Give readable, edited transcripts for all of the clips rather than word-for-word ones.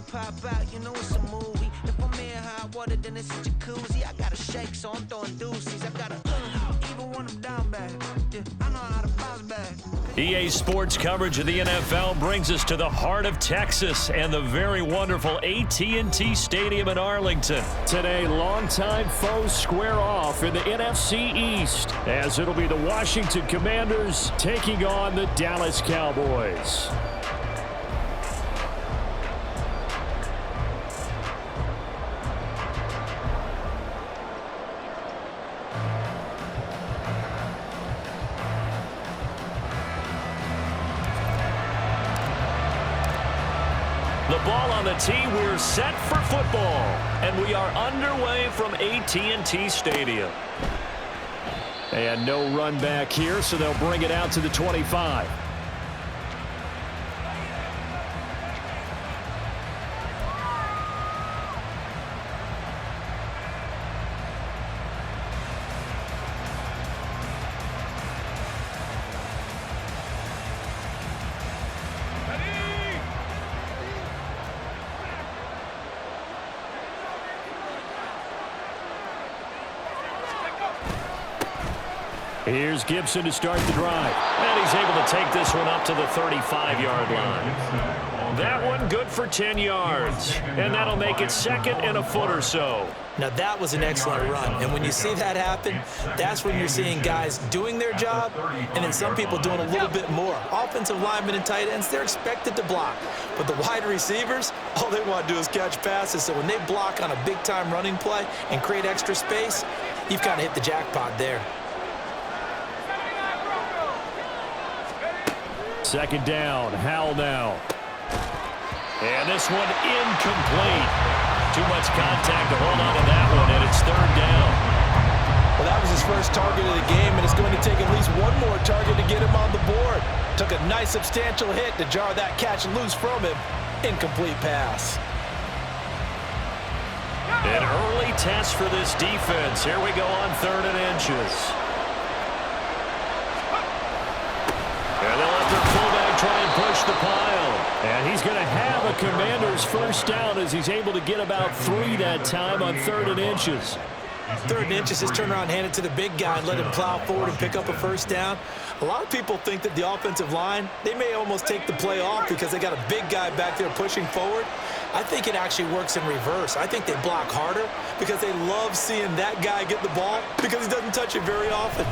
really pop out, you know it's a movie. If I'm in hot water, then it's a jacuzzi. I gotta shake, so I'm throwing deuces. I gotta even when I'm down bad. Yeah, I know how to bounce back. EA Sports coverage of the NFL brings us to the heart of Texas and the very wonderful AT&T Stadium in Arlington. Today, longtime foes square off in the NFC East, as it'll be the Washington Commanders taking on the Dallas Cowboys. The ball on the tee, we're set for football, and we are underway from AT&T Stadium. And no run back here, so they'll bring it out to the 25. Here's Gibson to start the drive. And he's able to take this one up to the 35-yard line. That one good for 10 yards. And that'll make it second and a foot or so. Now that was an excellent run. And when you see that happen, that's when you're seeing guys doing their job and then some people doing a little bit more. Offensive linemen and tight ends, they're expected to block. But the wide receivers, all they want to do is catch passes. So when they block on a big-time running play and create extra space, you've kind of hit the jackpot there. Second down, Howell now. And this one incomplete. Too much contact to hold on to that one, and it's third down. Well, that was his first target of the game, and it's going to take at least one more target to get him on the board. Took a nice substantial hit to jar that catch loose from him. Incomplete pass. An early test for this defense. Here we go on 3rd and inches. And they'll let their fullback try and push the pile. And he's going to have a Commander's first down as he's able to get about 3 that time on 3rd and inches. 3rd and inches, just turn around, hand it to the big guy and let him plow forward and pick up a first down. A lot of people think that the offensive line, they may almost take the play off because they got a big guy back there pushing forward. I think it actually works in reverse. I think they block harder because they love seeing that guy get the ball because he doesn't touch it very often.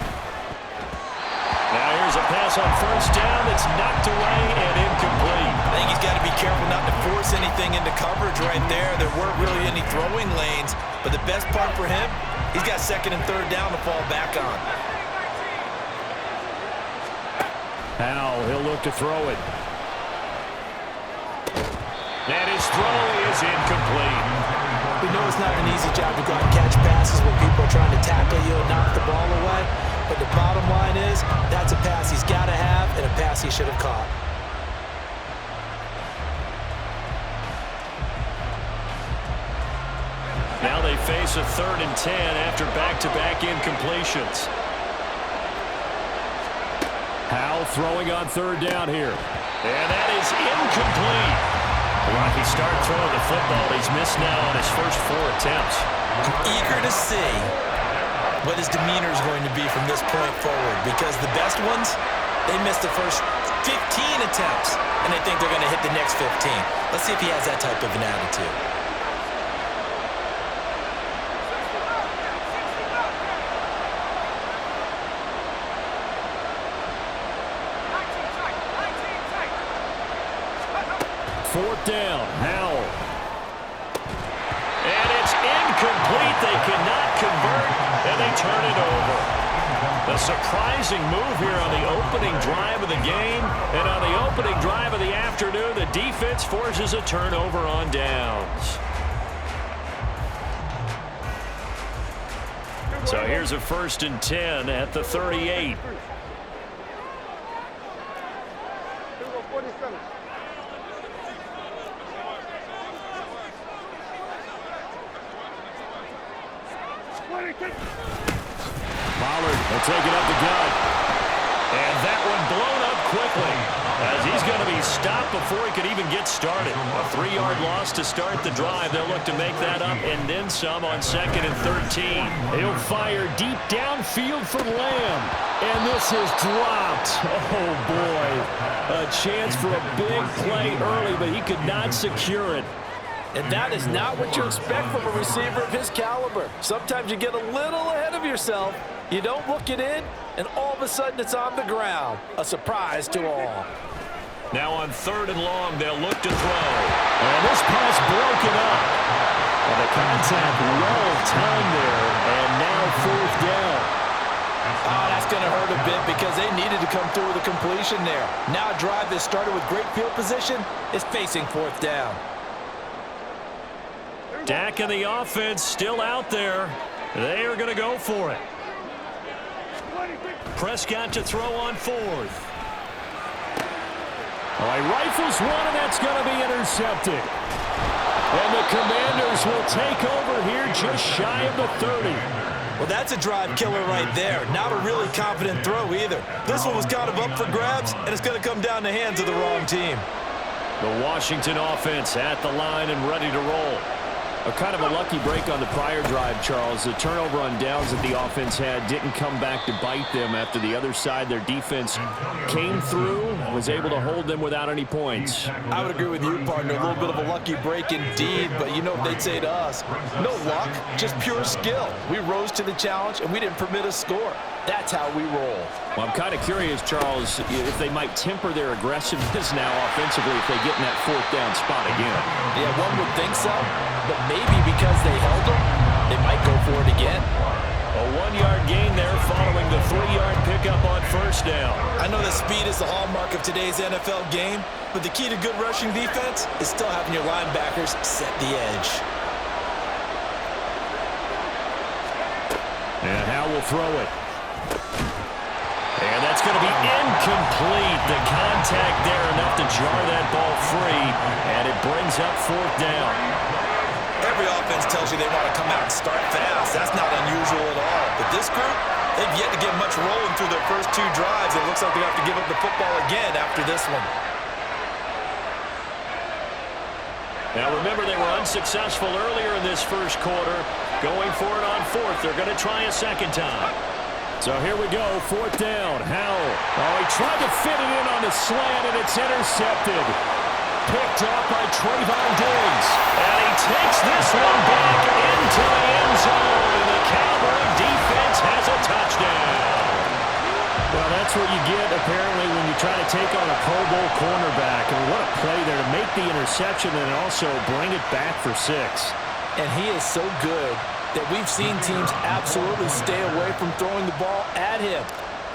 Now here's a pass on first down that's knocked away and incomplete. I think he's got to be careful not to force anything into coverage right there. There weren't really any throwing lanes, but the best part for him, he's got 2nd and 3rd down to fall back on. Howell, he'll look to throw it. And his throw is incomplete. We know it's not an easy job to go out and catch passes when people are trying to tackle you and knock the ball away. But the bottom line is, that's a pass he's got to have and a pass he should have caught. Now they face a 3rd and 10 after back-to-back incompletions. Howell throwing on 3rd down here. And that is incomplete. Rocky start throwing the football. He's missed now on his first 4 attempts. I'm eager to see what his demeanor is going to be from this point forward, because the best ones, they missed the first 15 attempts, and they think they're going to hit the next 15. Let's see if he has that type of an attitude. Fourth down, Howell. And it's incomplete. They cannot convert, and they turn it over. A surprising move here on the opening drive of the game. And on the opening drive of the afternoon, the defense forces a turnover on downs. So here's a 1st and 10 at the 38. Pollard will take it up the gut. And that one blown up quickly as he's going to be stop before he could even get started. A 3-yard loss to start the drive. They'll look to make that up and then some on 2nd and 13. He'll fire deep downfield for Lamb. And this is dropped. Oh, boy. A chance for a big play early, but he could not secure it. And that is not what you expect from a receiver of his caliber. Sometimes you get a little ahead of yourself. You don't look it in, and all of a sudden it's on the ground. A surprise to all. Now on 3rd and long, they'll look to throw. And this pass broken up. And the contact well timed there, and now 4th down. Oh, that's going to hurt a bit because they needed to come through with a completion there. Now a drive that started with great field position is facing 4th down. Dak and the offense still out there. They are going to go for it. Prescott to throw on 4th. All right, rifles one, and that's going to be intercepted. And the Commanders will take over here just shy of the 30. Well, that's a drive killer right there. Not a really confident throw either. This one was kind of up for grabs, and it's going to come down the hands of the wrong team. The Washington offense at the line and ready to roll. A kind of a lucky break on the prior drive, Charles. The turnover on downs that the offense had didn't come back to bite them after the other side. Their defense came through, was able to hold them without any points. I would agree with you, partner. A little bit of a lucky break indeed, but you know what they'd say to us. No luck, just pure skill. We rose to the challenge, and we didn't permit a score. That's how we roll. Well, I'm kind of curious, Charles, if they might temper their aggressiveness now offensively if they get in that 4th down spot again. Yeah, one would think so, but maybe because they held them, they might go for it again. A 1-yard gain there following the 3-yard pickup on 1st down. I know that speed is the hallmark of today's NFL game, but the key to good rushing defense is still having your linebackers set the edge. And Howe will throw it. And that's going to be incomplete. The contact there enough to jar that ball free, and it brings up 4th down. Every offense tells you they want to come out and start fast. That's not unusual at all. But this group, they've yet to get much rolling through their first 2 drives. It looks like they have to give up the football again after this one. Now remember, they were unsuccessful earlier in this first quarter. Going for it on 4th. They're going to try a second time. So here we go, 4th down. Howell. Oh, he tried to fit it in on the slant, and it's intercepted. Picked up by Trayvon Diggs. And he takes this one back into the end zone. And the Cowboy defense has a touchdown. Well, that's what you get, apparently, when you try to take on a Pro Bowl cornerback. And what a play there to make the interception and also bring it back for 6. And he is so good that we've seen teams absolutely stay away from throwing the ball at him.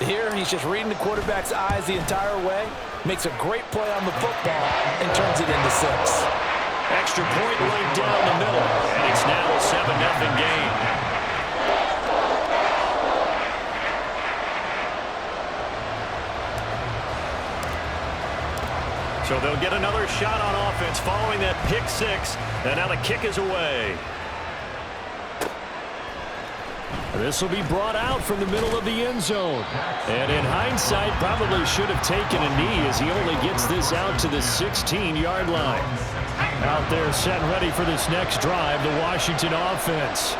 Here, he's just reading the quarterback's eyes the entire way, makes a great play on the football, and turns it into 6. Extra point laid down the middle, and it's now a 7-0 game. So they'll get another shot on offense following that pick 6, and now the kick is away. This will be brought out from the middle of the end zone. And in hindsight, probably should have taken a knee as he only gets this out to the 16-yard line. Out there set and ready for this next drive, the Washington offense.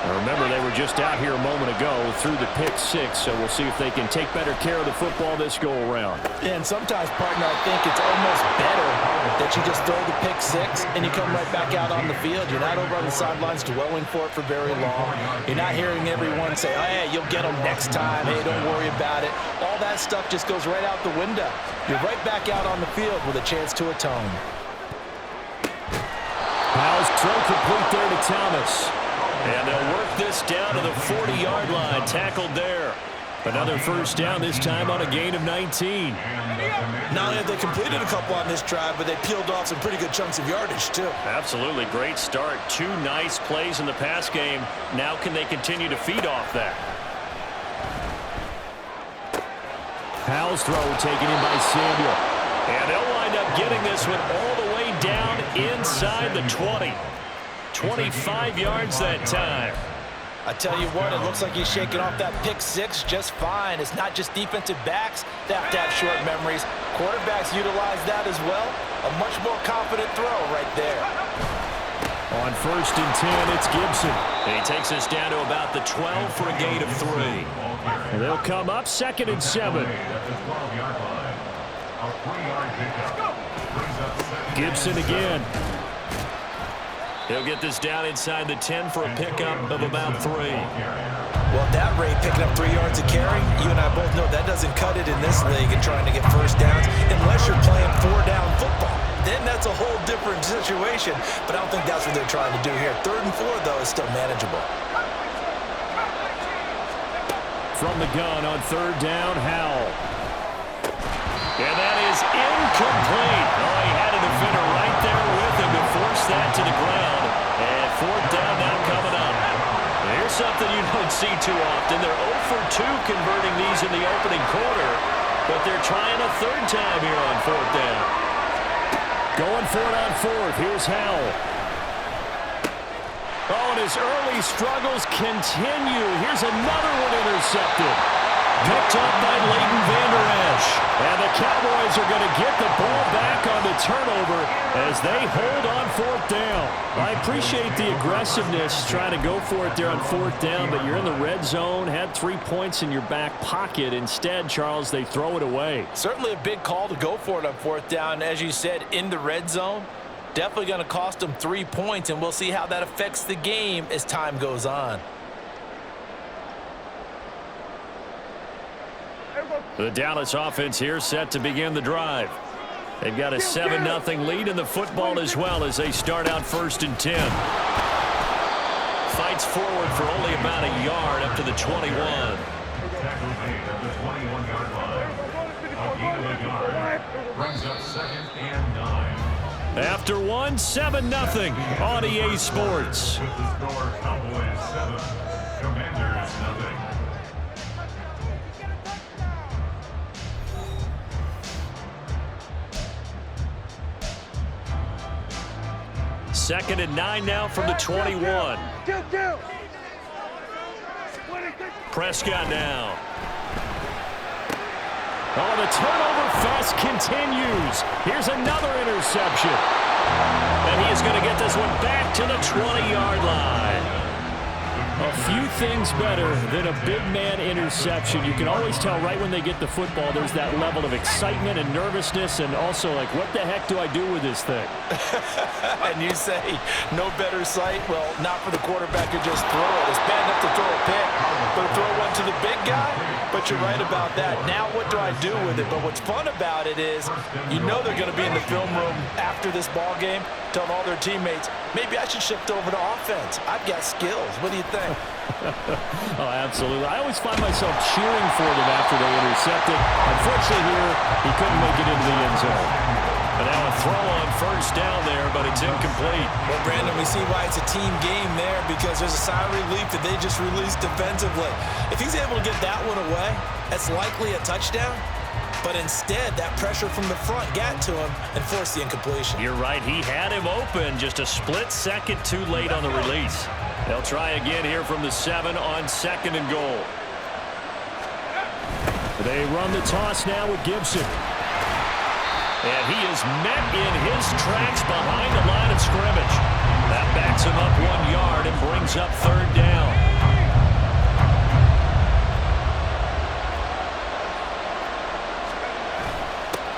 Now remember, they were just out here a moment ago through the pick 6, so we'll see if they can take better care of the football this go-around. And sometimes, partner, I think it's almost better that you just throw the pick 6 and you come right back out on the field. You're not over on the sidelines dwelling for it for very long. You're not hearing everyone say, oh, hey, you'll get them next time. Hey, don't worry about it. All that stuff just goes right out the window. You're right back out on the field with a chance to atone. Howell's throw complete there to Thomas. And they'll work this down to the 40-yard line, tackled there. Another first down, this time on a gain of 19. Not only have they completed a couple on this drive, but they peeled off some pretty good chunks of yardage, too. Absolutely, great start. 2 nice plays in the pass game. Now can they continue to feed off that? Howell's throw taken in by Samuel. And they'll wind up getting this one all the way down inside the 20. 25 yards that time. I tell you what, it looks like he's shaking off that pick 6 just fine. It's not just defensive backs that have to have short memories. Quarterbacks utilize that as well. A much more confident throw right there. On 1st and 10, it's Gibson. He takes us down to about the 12 for a gain of 3. And they'll come up 2nd and 7. Gibson again. He'll get this down inside the 10 for a pickup of about 3. Well, at that rate, picking up 3 yards a carry, you and I both know that doesn't cut it in this league and trying to get first downs unless you're playing 4-down football. Then that's a whole different situation, but I don't think that's what they're trying to do here. 3rd and 4, though, is still manageable. From the gun on 3rd down, Howell. And that is incomplete. Oh, he had a defender right there with him to force that to the ground. And 4th down now coming up. Here's something you don't see too often. They're 0 for 2 converting these in the opening quarter, but they're trying a 3rd time here on 4th down. Going for it on 4th. Here's Howell. Oh, and his early struggles continue. Here's another one intercepted. Picked up by Leighton Vander Esch. And the Cowboys are going to get the ball back on the turnover as they hold on 4th down. I appreciate the aggressiveness trying to go for it there on 4th down, but you're in the red zone, had 3 points in your back pocket. Instead, Charles, they throw it away. Certainly a big call to go for it on 4th down. As you said, in the red zone, definitely going to cost them 3 points, and we'll see how that affects the game as time goes on. The Dallas offense here set to begin the drive. They've got a 7-0 lead in the football as well as they start out 1st and 10. Fights forward for only about a yard up to the 21. After one, 7-0 on EA Sports. Cowboys 7, Commanders 0. 2nd and 9 now from the 21. Prescott now. Oh, the turnover fest continues. Here's another interception. And he is going to get this one back to the 20-yard line. A few things better than a big man interception. You can always tell right when they get the football, there's that level of excitement and nervousness, and also like, what the heck do I do with this thing? And you say, no better sight? Well, not for the quarterback to just throw it. It's bad enough to throw a pick, but throw one to the big guy? But you're right about that. Now what do I do with it? But what's fun about it is, you know they're going to be in the film room after this ball game, telling all their teammates, maybe I should shift over to offense. I've got skills. What do you think? Oh, absolutely. I always find myself cheering for them after they intercept it. Unfortunately here, he couldn't make it into the end zone. But now a throw on 1st down there, but it's incomplete. Well, Brandon, we see why it's a team game there because there's a sigh of relief that they just released defensively. If he's able to get that one away, that's likely a touchdown. But instead, that pressure from the front got to him and forced the incompletion. You're right. He had him open, just a split second too late on the release. They'll try again here from the 7 on 2nd and goal. They run the toss now with Gibson. And he is met in his tracks behind the line of scrimmage. That backs him up 1 yard and brings up 3rd down.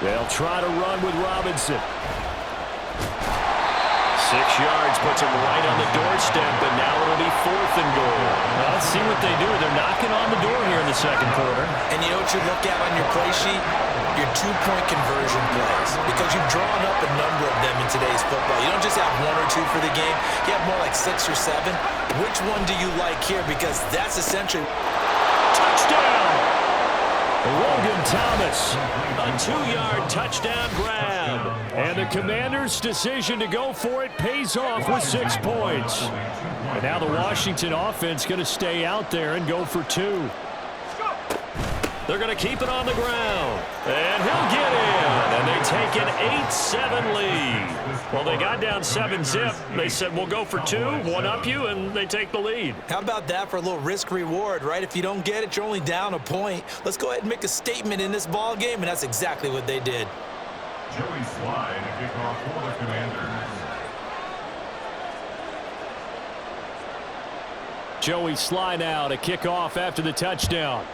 They'll try to run with Robinson. 6 yards puts him right on the doorstep, and now it'll be 4th and goal. Well, let's see what they do. They're knocking on the door here in the 2nd quarter. And you know what you look at on your play sheet? Your 2-point conversion plays. Because you've drawn up a number of them in today's football. You don't just have 1 or 2 for the game. You have more like 6 or 7. Which one do you like here? Because that's essentially... Touchdown! Logan Thomas. A 2-yard touchdown grab. And the Commanders' decision to go for it pays off with 6 points. And now the Washington offense going to stay out there and go for 2. They're going to keep it on the ground. And he'll get in. And they take an 8-7 lead. Well, they got down 7-zip. They said, we'll go for 2, one up you, and they take the lead. How about that for a little risk-reward, right? If you don't get it, you're only down a point. Let's go ahead and make a statement in this ball game, and that's exactly what they did. Joey Slide, a kickoff for the Commanders. Joey Slide out, a kickoff after the touchdown.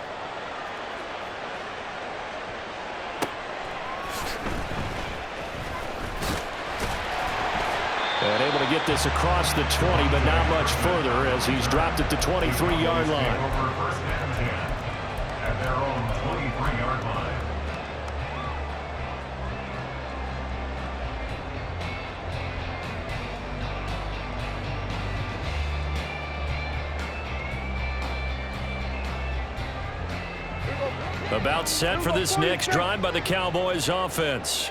And able to get this across the 20, but not much further as he's dropped it to 23-yard line. Over first and 10 at their own 23-yard line. About set for this next drive by the Cowboys offense.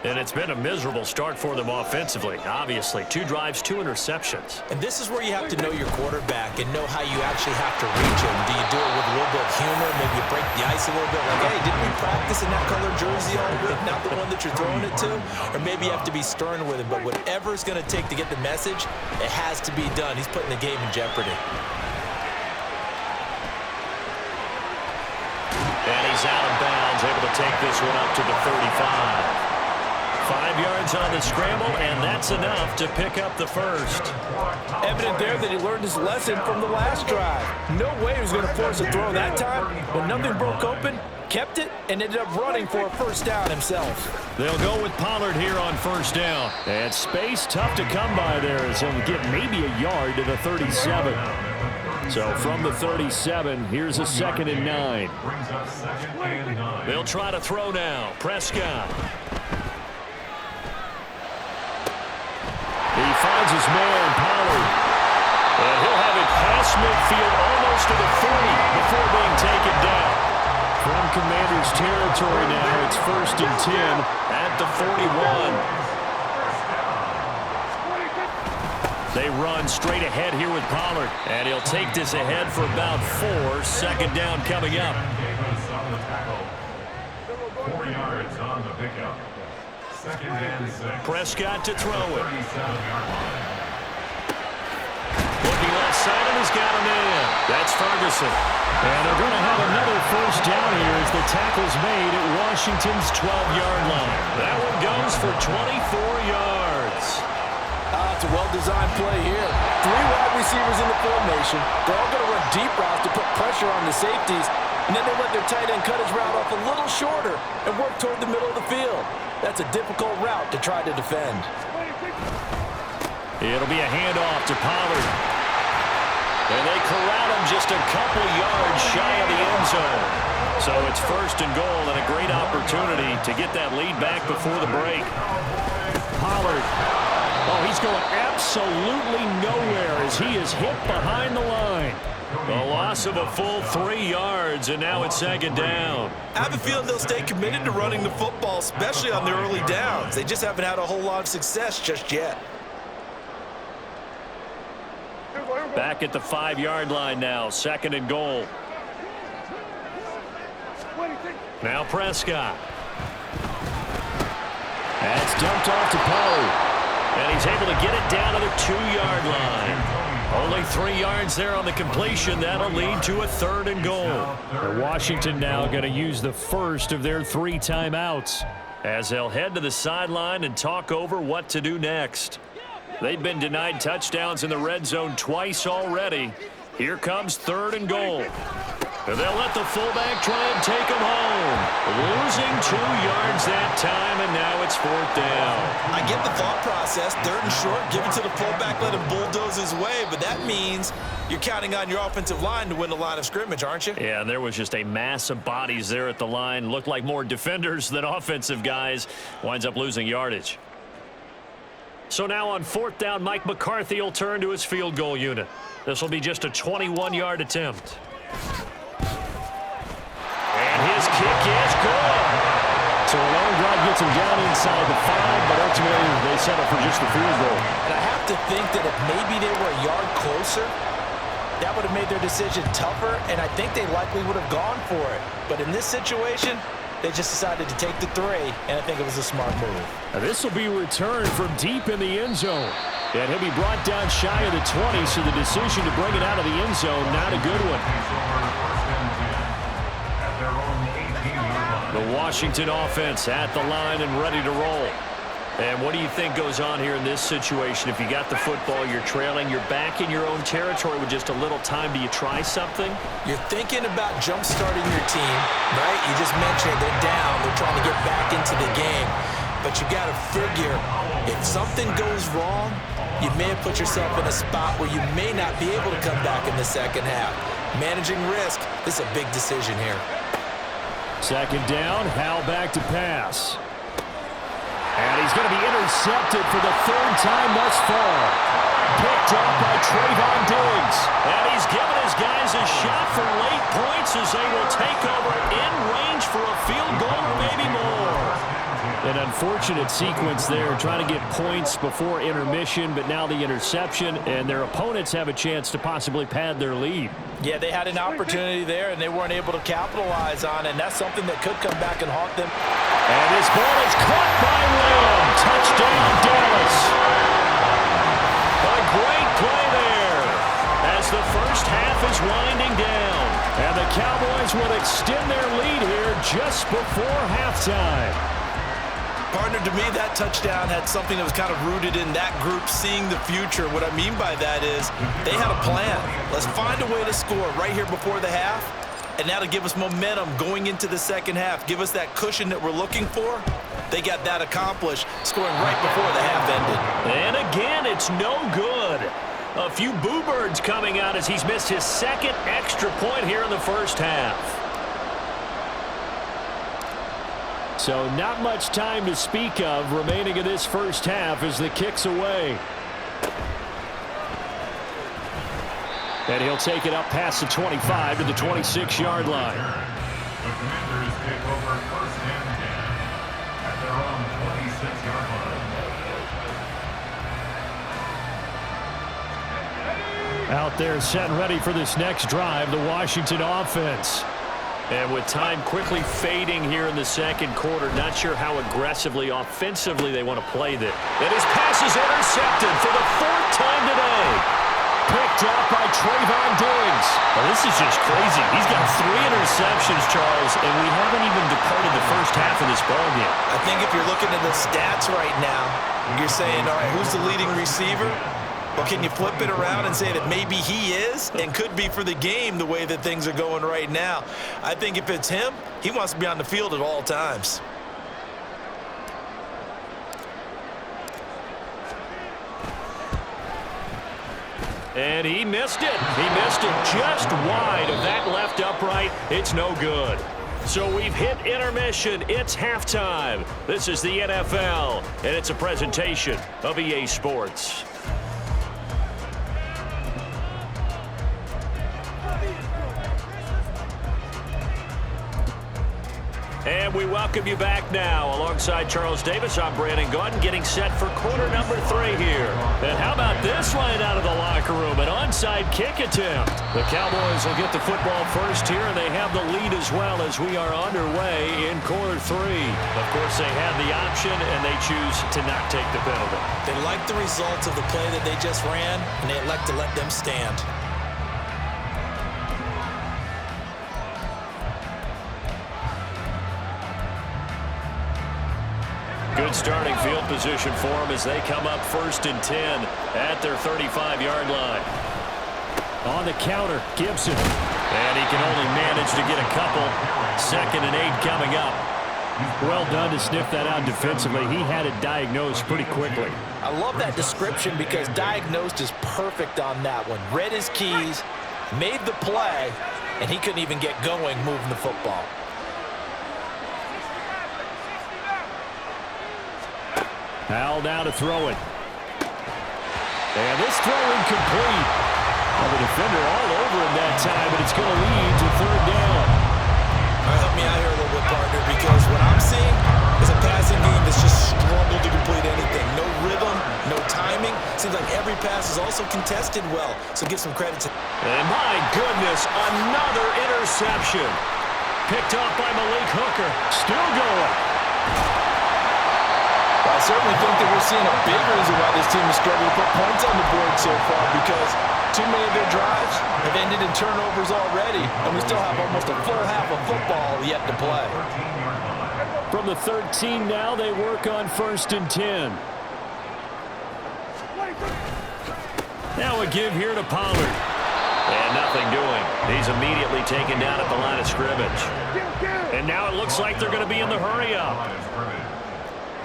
And it's been a miserable start for them offensively. Obviously, 2 drives, 2 interceptions. And this is where you have to know your quarterback and know how you actually have to reach him. Do you do it with a little bit of humor? Maybe you break the ice a little bit. Like, hey, didn't we practice in that color jersey all week? Not the one that you're throwing it to? Or maybe you have to be stern with him. But whatever it's going to take to get the message, it has to be done. He's putting the game in jeopardy. And he's out of bounds, able to take this one up to the 35. 5 yards on the scramble, and that's enough to pick up the first. Evident there that he learned his lesson from the last drive. No way he was going to force a throw that time, but nothing broke open, kept it, and ended up running for a first down himself. They'll go with Pollard here on first down. And space tough to come by there as he'll get maybe a yard to the 37. So from the 37, here's a 2nd and 9. Brings up 2nd and 9. They'll try to throw now. Prescott. He finds his man, Pollard. And he'll have it past midfield almost to the 40 before being taken down. From Commanders territory now, it's 1st and 10 at the 41. They run straight ahead here with Pollard. And he'll take this ahead for about 4. 2nd down coming up. 4 yards on the pickup. 2nd and 6. Prescott to throw it. 37-yard line. Looking left side, and he's got him in. That's Ferguson. And they're going to have another first down here as the tackle's made at Washington's 12-yard line. That one goes for 24 yards. It's a well-designed play here. 3 wide receivers in the formation. They're all going to run deep routes to put pressure on the safeties, and then they let their tight end cut his route off a little shorter and work toward the middle of the field. That's a difficult route to try to defend. It'll be a handoff to Pollard. And they corral him just a couple yards shy of the end zone. So it's 1st and goal and a great opportunity to get that lead back before the break. Pollard. Oh, he's going absolutely nowhere as he is hit behind the line. A loss of a full 3 yards, and now it's 2nd down. I have a feeling they'll stay committed to running the football, especially on their early downs. They just haven't had a whole lot of success just yet. Back at the 5-yard line now, 2nd and goal. Now Prescott. That's dumped off to Pollard. And he's able to get it down to the 2-yard line. Only 3 yards there on the completion. That'll lead to a 3rd and goal. And Washington now going to use the first of their 3 timeouts as they'll head to the sideline and talk over what to do next. They've been denied touchdowns in the red zone twice already. Here comes 3rd and goal. And they'll let the fullback try and take him home. Losing 2 yards that time, and now it's 4th down. I get the thought process. 3rd and short, give it to the fullback, let him bulldoze his way. But that means you're counting on your offensive line to win the line of scrimmage, aren't you? Yeah, and there was just a mass of bodies there at the line. Looked like more defenders than offensive guys. Winds up losing yardage. So now on 4th down, Mike McCarthy will turn to his field goal unit. This will be just a 21-yard attempt. And his kick is good. So a long drive gets him down inside the 5, but ultimately they settle for just the field goal. And I have to think that if maybe they were a yard closer, that would have made their decision tougher, and I think they likely would have gone for it. But in this situation, They just decided to take the 3, and I think it was a smart move. Now this will be returned from deep in the end zone. And he'll be brought down shy of the 20, so the decision to bring it out of the end zone, not a good one. The Washington offense at the line and ready to roll. And what do you think goes on here in this situation? If you got the football, you're trailing, you're back in your own territory with just a little time. Do you try something? You're thinking about jump-starting your team, right? You just mentioned they're down. They're trying to get back into the game. But you got to figure, if something goes wrong, you may have put yourself in a spot where you may not be able to come back in the second half. Managing risk, this is a big decision here. Second down, Hal back to pass. And he's going to be intercepted for the 3rd time thus far. Picked off by Trayvon Diggs. And he's given his guys a shot for late points as they will take over in range for a field goal or maybe more. An unfortunate sequence there, trying to get points before intermission, but now the interception, and their opponents have a chance to possibly pad their lead. Yeah, they had an opportunity there, and they weren't able to capitalize on it, and that's something that could come back and haunt them. And his ball is caught by Lamb. Touchdown, Dallas. A great play there as the first half is winding down. And the Cowboys will extend their lead here just before halftime. Partner, to me, that touchdown had something that was kind of rooted in that group seeing the future. What I mean by that is they had a plan. Let's find a way to score right here before the half, and now to give us momentum going into the second half, give us that cushion that we're looking for. They got that accomplished, scoring right before the half ended. And again, it's no good. A few boo birds coming out as he's missed his 2nd extra point here in the first half. So not much time to speak of remaining in this first half as the kick's away. And he'll take it up past the 25 to the 26-yard line. The Commanders take over 1st and 10 at their own 26-yard line. Out there set and ready for this next drive, the Washington offense. And with time quickly fading here in the second quarter, not sure how aggressively, offensively they want to play this. And his pass is intercepted for the 4th time today. Picked up by Trayvon Diggs. Well, this is just crazy. He's got 3 interceptions, Charles, and we haven't even departed the first half of this ballgame. I think if you're looking at the stats right now, you're saying, all right, who's the leading receiver? Well, can you flip it around and say that maybe he is and could be for the game the way that things are going right now? I think if it's him, he wants to be on the field at all times. And he missed it. He missed it just wide of that left upright. It's no good. So we've hit intermission. It's halftime. This is the NFL, and it's a presentation of EA Sports. And we welcome you back now. Alongside Charles Davis, I'm Brandon Gaudin, getting set for quarter number 3 here. And how about this line out of the locker room? An onside kick attempt. The Cowboys will get the football first here, and they have the lead as well as we are underway in quarter 3. Of course, they had the option, and they choose to not take the penalty. They like the results of the play that they just ran, and they elect to let them stand. Good starting field position for them as they come up 1st and 10 at their 35-yard line. On the counter, Gibson. And he can only manage to get a couple. 2nd and 8 coming up. Well done to sniff that out defensively. He had it diagnosed pretty quickly. I love that description because diagnosed is perfect on that one. Read his keys, made the play, and he couldn't even get going moving the football. Hal now to throw it. And this throw incomplete. Well, the defender all over him that time, but it's going to lead to 3rd down. All right, help me out here a little bit, partner, because what I'm seeing is a passing game that's just struggled to complete anything. No rhythm, no timing. Seems like every pass is also contested well, so give some credit to. And my goodness, another interception. picked off by Malik Hooker. Still going. Well, I certainly think that we're seeing a big reason why this team has struggled to put points on the board so far, because too many of their drives have ended in turnovers already, and we still have almost a full half of football yet to play. From the 13 now, they work on 1st and 10. Now a give here to Pollard. And nothing doing. He's immediately taken down at the line of scrimmage. And now it looks like they're going to be in the hurry-up.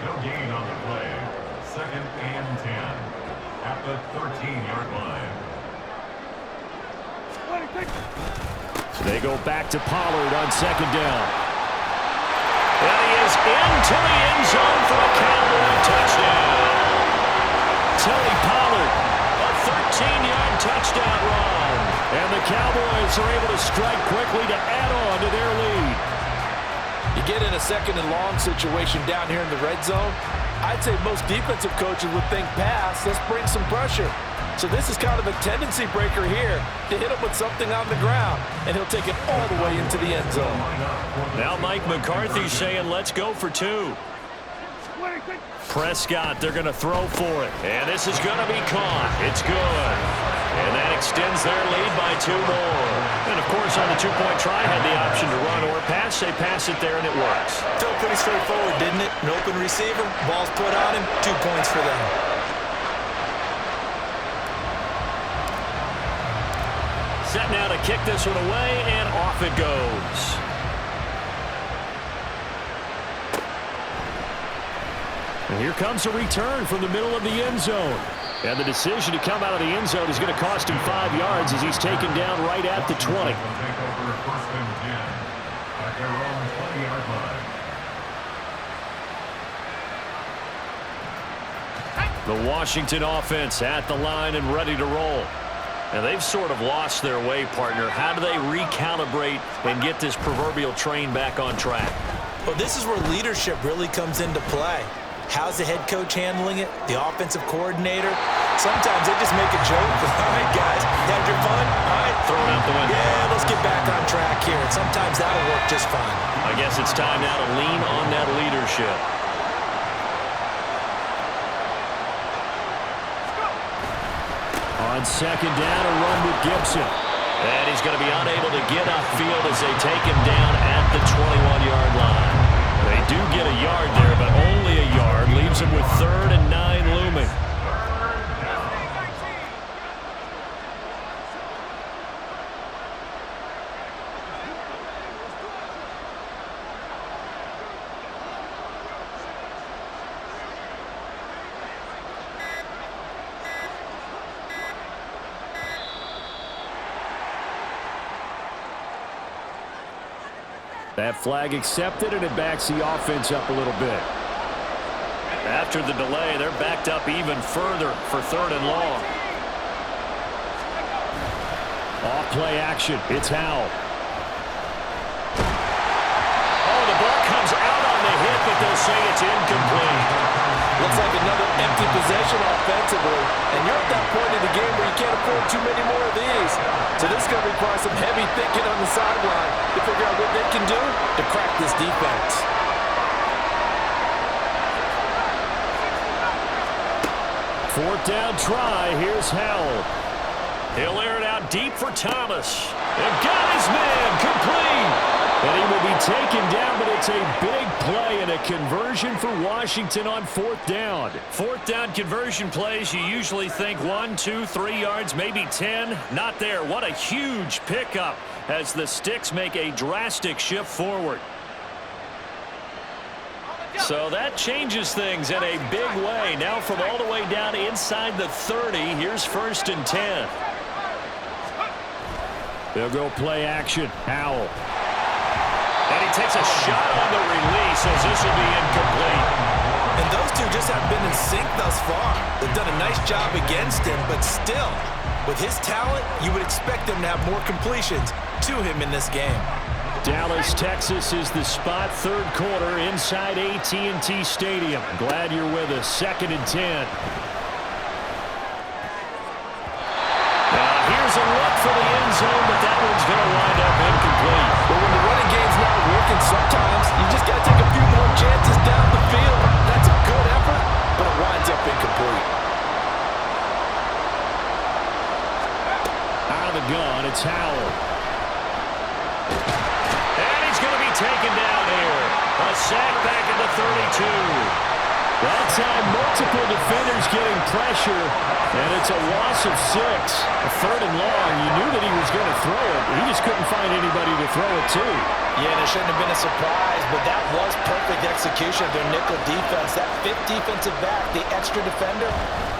No gain on the play. 2nd and 10 at the 13-yard line. So they go back to Pollard on 2nd down. And he is into the end zone for a Cowboy touchdown. Tony Pollard, a 13-yard touchdown run. And the Cowboys are able to strike quickly to add on to their lead. You get in a 2nd and long situation down here in the red zone, I'd say most defensive coaches would think pass, let's bring some pressure. So this is kind of a tendency breaker here to hit him with something on the ground, and he'll take it all the way into the end zone. Now Mike McCarthy saying let's go for 2. Prescott, they're going to throw for it. And this is going to be caught. It's good. And that extends their lead by 2 more. And, of course, on the 2-point try, had the option to run or pass. They pass it there, and it works. Felt pretty straightforward, didn't it? An open receiver, ball's put on him, 2 points for them. Set now to kick this one away, and off it goes. And here comes a return from the middle of the end zone. And the decision to come out of the end zone is going to cost him 5 yards as he's taken down right at the 20. Take over 1st and 10 at their own 20-yard line. The Washington offense at the line and ready to roll. And they've sort of lost their way, partner. How do they recalibrate and get this proverbial train back on track? Well, this is where leadership really comes into play. How's the head coach handling it? The offensive coordinator? Sometimes they just make a joke. All right, guys, had your fun? All right. Throw it out the window. Yeah, let's get back on track here. And sometimes that'll work just fine. I guess it's time now to lean on that leadership. On 2nd down, a run with Gibson. And he's going to be unable to get upfield as they take him down at the 21-yard line. They do get a yard there, but only a yard. Leaves him with 3rd and 9 looming. That flag accepted, and it backs the offense up a little bit. After the delay, they're backed up even further for 3rd and long. Off play action. It's Howell. Oh, the ball comes out on the hit, but they'll say it's incomplete. Looks like another empty possession offensively. And you're at that point in the game where you can't afford too many more of these. So this is going to require some heavy thinking on the sideline to figure out what they can do to crack this defense. 4th down try. Here's Howell. He'll air it out deep for Thomas. And got his man complete. And he will be taken down, but it's a big play and a conversion for Washington on 4th down. 4th down conversion plays, you usually think 1, 2, 3 yards, maybe 10. Not there. What a huge pickup as the Sticks make a drastic shift forward. So that changes things in a big way. Now from all the way down inside the 30, here's 1st and 10. They'll go play action. Howell. And he takes a shot on the release as this will be incomplete. And those two just haven't been in sync thus far. They've done a nice job against him, but still, with his talent, you would expect them to have more completions to him in this game. Dallas, Texas is the spot. 3rd quarter inside AT&T Stadium. Glad you're with us. 2nd and 10. Here's a look for the end zone, but that one's going to wind up incomplete. But when the running game's not working. Sometimes you just got to take a few more chances down the field. That's a good effort, but it winds up incomplete. Out of the gun, it's Howell. And he's going to be taken down here. A sack back at the 32. That time, multiple defenders getting pressure, and it's a loss of 6. A 3rd and long. You knew that he was going to throw it. He just couldn't find anybody to throw it to. Yeah, and it shouldn't have been a surprise, but that was perfect execution of their nickel defense. That 5th defensive back, the extra defender,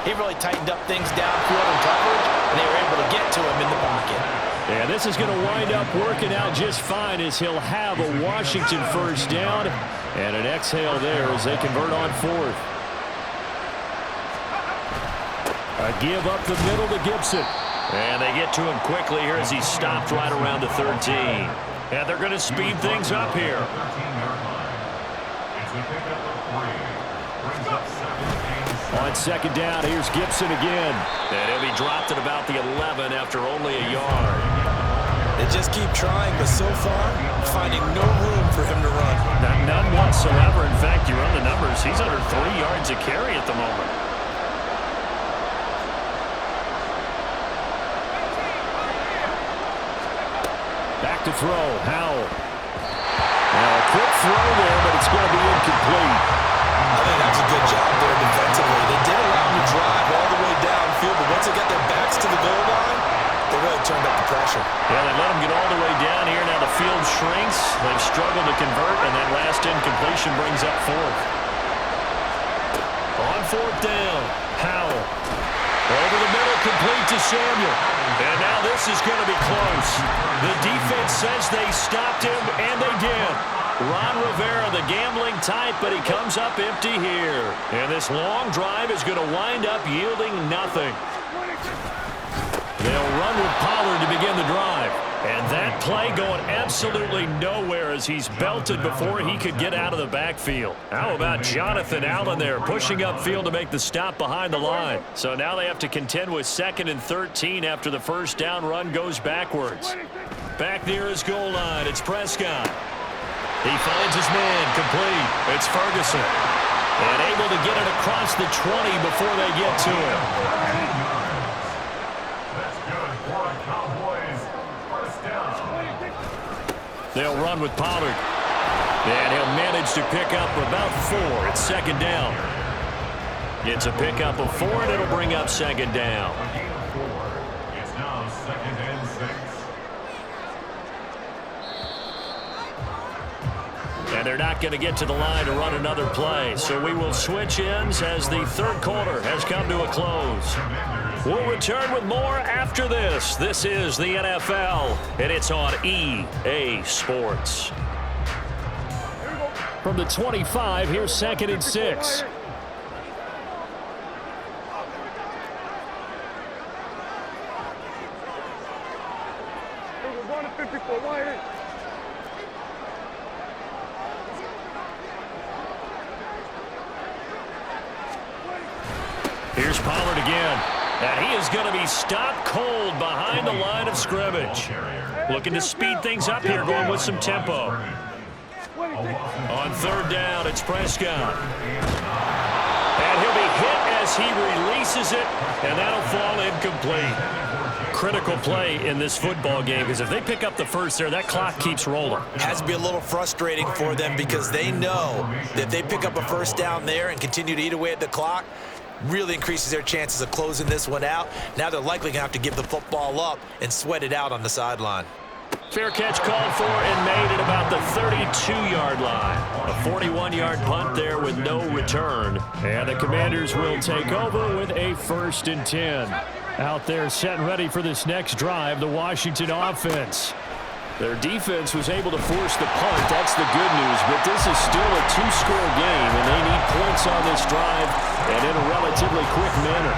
he really tightened up things downfield in coverage, and they were able to get to him in the pocket. And this is going to wind up working out just fine as he'll have a Washington first down and an exhale there as they convert on 4th. A give up the middle to Gibson. And they get to him quickly here as he's stopped right around the 13. And they're going to speed things up here. On 2nd down, here's Gibson again. And he'll be dropped at about the 11 after only a yard. They just keep trying, but so far, finding no room for him to run. None whatsoever. In fact, you run the numbers. He's under 3 yards a carry at the moment. Back to throw, Howell. Now a quick throw there, but it's going to be incomplete. I think that's a good job there defensively. They did allow him to drive all the way downfield, but once they got their backs to the goal line, they really turned up the pressure. Yeah, they let him get all the way down here. Now the field shrinks. They've struggled to convert, and that last incompletion brings up 4th. On 4th down, Howell. Over the middle, complete to Samuel. And now this is going to be close. The defense says they stopped him, and they did. Ron Rivera, the gambling type, but he comes up empty here. And this long drive is going to wind up yielding nothing. They'll run with Pollard to begin the drive. And that play going absolutely nowhere as he's belted before he could get out of the backfield. How about Jonathan Allen there pushing upfield to make the stop behind the line? So now they have to contend with 2nd and 13 after the first down run goes backwards. Back near his goal line, it's Prescott. He finds his man complete. It's Ferguson. And able to get it across the 20 before they get to him. They'll run with Pollard. And he'll manage to pick up about 4. It's 2nd down. It's a pickup of 4, and it'll bring up 2nd down. It's now 2nd and 6. And they're not going to get to the line to run another play. So we will switch ends as the 3rd quarter has come to a close. We'll return with more after this. This is the NFL, and it's on EA Sports. From the 25, here's 2nd and 6. Here's Pollard again. And he is going to be stopped cold behind the line of scrimmage. Looking to speed things up here, going with some tempo. On 3rd down, it's Prescott. And he'll be hit as he releases it, and that'll fall incomplete. Critical play in this football game, because if they pick up the first there, that clock keeps rolling. Has to be a little frustrating for them because they know that if they pick up a first down there and continue to eat away at the clock, really increases their chances of closing this one out. Now they're likely going to have to give the football up and sweat it out on the sideline. Fair catch called for and made at about the 32-yard line. A 41-yard punt there with no return. And the Commanders will take over with a 1st and 10. Out there set and ready for this next drive, the Washington offense. Their defense was able to force the punt. That's the good news, but this is still a 2-score game, and they need points on this drive and in a relatively quick manner.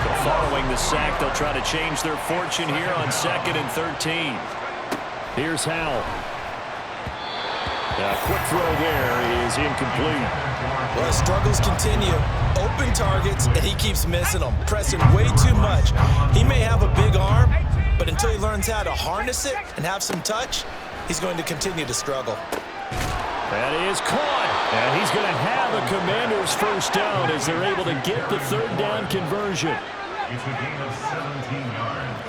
But following the sack, they'll try to change their fortune here on 2nd and 13. Here's Howell. A quick throw there is incomplete. Well, struggles continue. Open targets, and he keeps missing them, pressing way too much. He may have a big arm, but until he learns how to harness it and have some touch, he's going to continue to struggle. That is caught. And he's going to have a Commanders first down as they're able to get the third down conversion. It's a gain of 17 yards.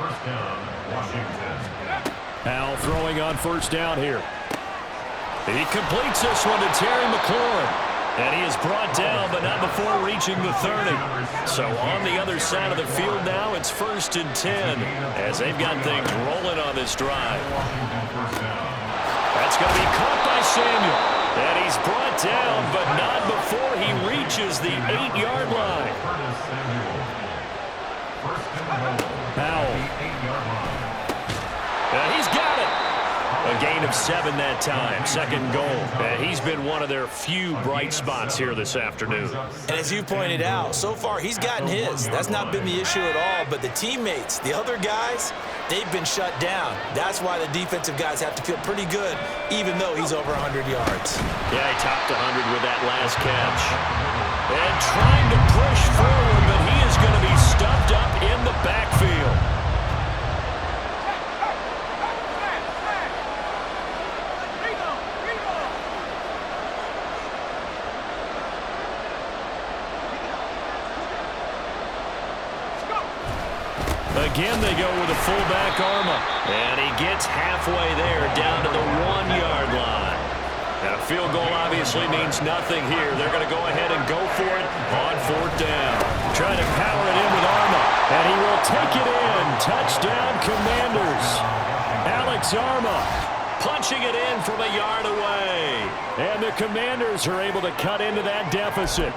First down, Washington. Now throwing on first down here. He completes this one to Terry McLaurin. And he is brought down, but not before reaching the 30. So on the other side of the field now, it's 1st and 10 as they've got things rolling on this drive. That's going to be caught by Samuel. And he's brought down, but not before he reaches the 8-yard line. Powell. And he's got it. A gain of 7 that time. Second goal. And he's been one of their few bright spots here this afternoon. And as you pointed out, so far he's gotten his. That's not been the issue at all. But the teammates, the other guys, they've been shut down. That's why the defensive guys have to feel pretty good, even though he's over 100 yards. Yeah, he topped 100 with that last catch. And trying to push forward, but he is going to be stuffed up in the backfield. Again, they go with a fullback Arma. And he gets halfway there, down to the 1-yard line. Now, a field goal obviously means nothing here. They're going to go ahead and go for it on 4th down. Trying to power it in with Arma. And he will take it in. Touchdown, Commanders. Alex Arma punching it in from a yard away. And the Commanders are able to cut into that deficit.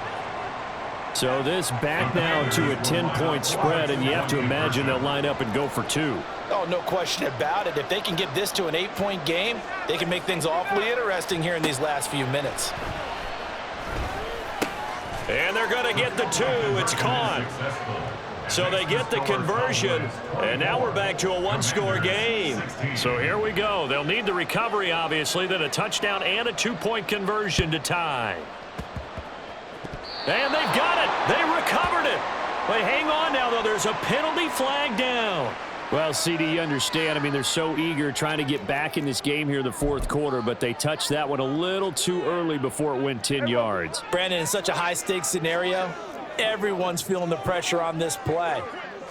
So this back now to a 10-point spread, and you have to imagine they'll line up and go for 2. Oh, no question about it. If they can get this to an 8-point game, they can make things awfully interesting here in these last few minutes. And they're going to get the 2. It's caught. So they get the conversion, and now we're back to a 1-score game. So here we go. They'll need the recovery, obviously, then a touchdown and a 2-point conversion to tie. And they've got it. They recovered it. But hang on now, though. There's a penalty flag down. Well, CD, you understand. I mean, they're so eager trying to get back in this game here in the 4th quarter, but they touched that one a little too early before it went 10 yards. Brandon, in such a high-stakes scenario, everyone's feeling the pressure on this play.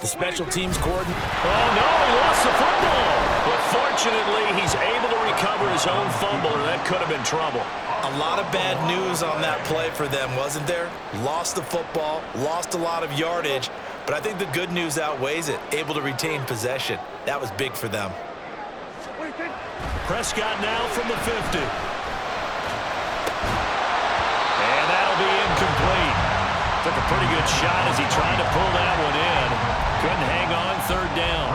The special teams coordinator. Oh, no, he lost the football. But fortunately, he's able to recover his own fumble, or that could have been trouble. A lot of bad news on that play for them, wasn't there? Lost the football, lost a lot of yardage, but I think the good news outweighs it. Able to retain possession. That was big for them. Prescott now from the 50. And that'll be incomplete. Took a pretty good shot as he tried to pull that one in. Couldn't hang on 3rd down.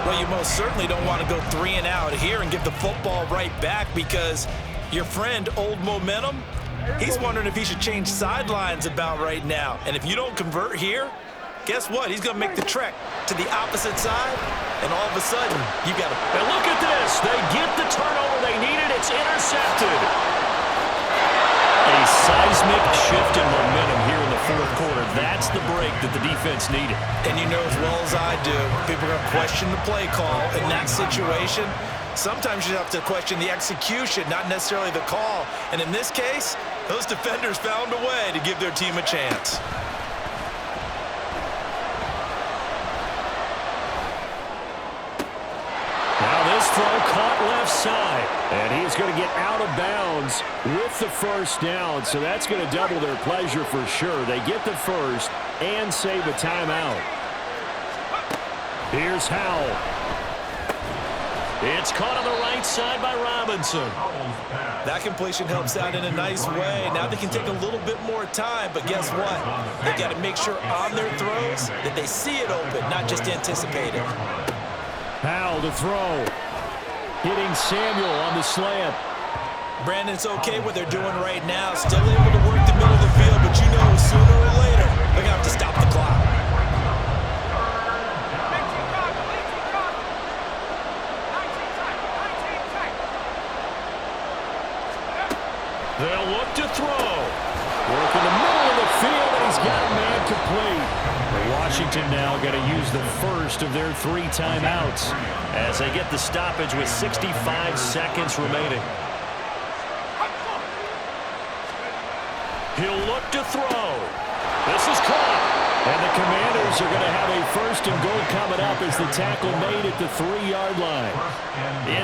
Well, you most certainly don't want to go 3 and out here and give the football right back because your friend, Old Momentum, he's wondering if he should change sidelines about right now. And if you don't convert here, guess what? He's going to make the trek to the opposite side, and all of a sudden, you got to... And look at this. They get the turnover they needed. It's intercepted. A seismic shift in momentum here in the 4th quarter. That's the break that the defense needed. And you know as well as I do, people are going to question the play call in that situation. Sometimes you have to question the execution, not necessarily the call. And in this case, those defenders found a way to give their team a chance. Now this throw caught left side. And he's going to get out of bounds with the first down. So that's going to double their pleasure for sure. They get the first and save a timeout. Here's Howell. It's caught on the right side by Robinson. That completion helps out in a nice way. Now they can take a little bit more time, but guess what? They got to make sure on their throws that they see it open, not just anticipate it. Powell to throw. Hitting Samuel on the slant. Brandon, it's okay what they're doing right now. Still able to work the middle of the field, but you know sooner or later they're going to have to stop the clock. They'll look to throw. Work in the middle of the field, and he's got a man complete. Washington now going to use the first of their 3 timeouts as they get the stoppage with 65 seconds remaining. He'll look to throw. This is caught. And the Commanders are going to have a 1st and goal coming up as the tackle made at the 3-yard line.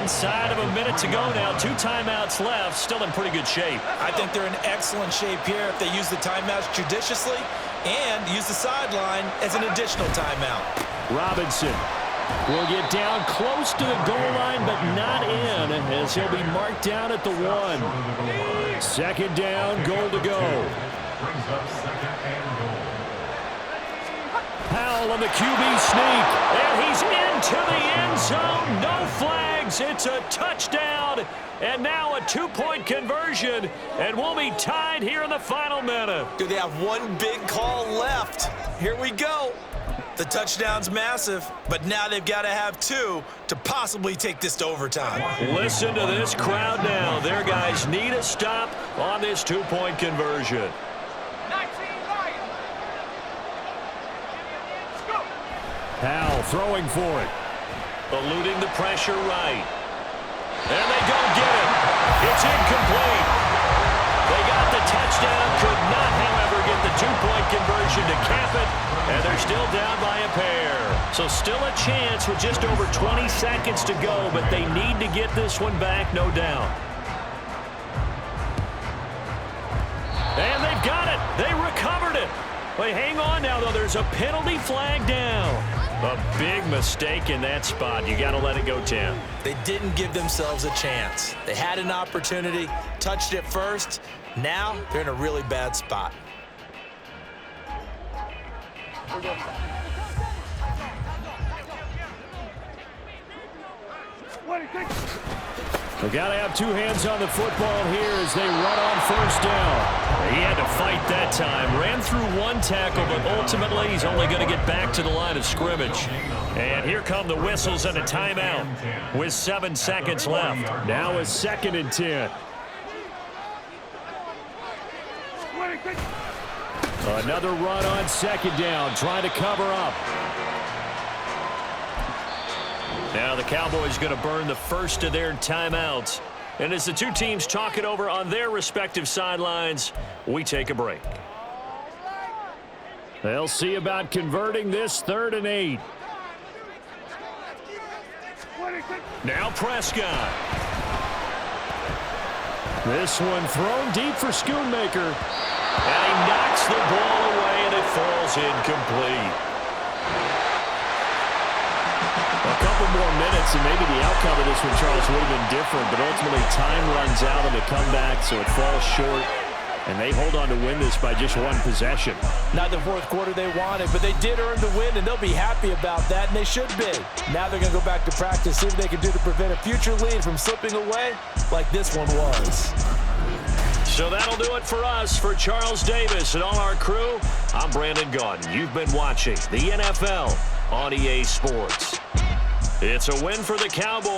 Inside of a minute to go now. 2 timeouts left. Still in pretty good shape. I think they're in excellent shape here if they use the timeouts judiciously and use the sideline as an additional timeout. Robinson will get down close to the goal line, but not in, as he'll be marked down at the 1. 2nd down, goal to go. Brings up 2nd and goal. Powell on the QB sneak. And he's into the end zone. No flags. It's a touchdown. And now a 2-point conversion. And we'll be tied here in the final minute. Do they have one big call left? Here we go. The touchdown's massive, but now they've got to have 2 to possibly take this to overtime. Listen to this crowd now. Their guys need a stop on this 2-point conversion. Powell throwing for it. Eluding the pressure right. And they don't get it. It's incomplete. They got the touchdown. Could not, however, get the 2-point conversion to cap it. And they're still down by a pair. So still a chance with just over 20 seconds to go. But they need to get this one back, no doubt. And they've got it. They recovered it. Wait, hang on now, though. There's a penalty flag down. A big mistake in that spot. You got to let it go, Tim. They didn't give themselves a chance. They had an opportunity, touched it first. Now they're in a really bad spot. They got to have 2 hands on the football here as they run on 1st down. He had to fight that time. Ran through 1 tackle, but ultimately he's only going to get back to the line of scrimmage. And here come the whistles and a timeout with 7 seconds left. Now a 2nd and 10. Another run on 2nd down, trying to cover up. Now the Cowboys going to burn the first of their timeouts. And as the 2 teams talk it over on their respective sidelines, we take a break. They'll see about converting this 3rd and 8. Now Prescott. This one thrown deep for Schoonmaker. And he knocks the ball away, and it falls incomplete. A couple more minutes, and maybe the outcome of this one, Charles, would have been different. But ultimately, time runs out on the comeback, so it falls short. And they hold on to win this by just 1 possession. Not the 4th quarter they wanted, but they did earn the win, and they'll be happy about that, and they should be. Now they're going to go back to practice, see what they can do to prevent a future lead from slipping away like this one was. So that'll do it for us. For Charles Davis and all our crew, I'm Brandon Gaudin. You've been watching the NFL on EA Sports. It's a win for the Cowboys.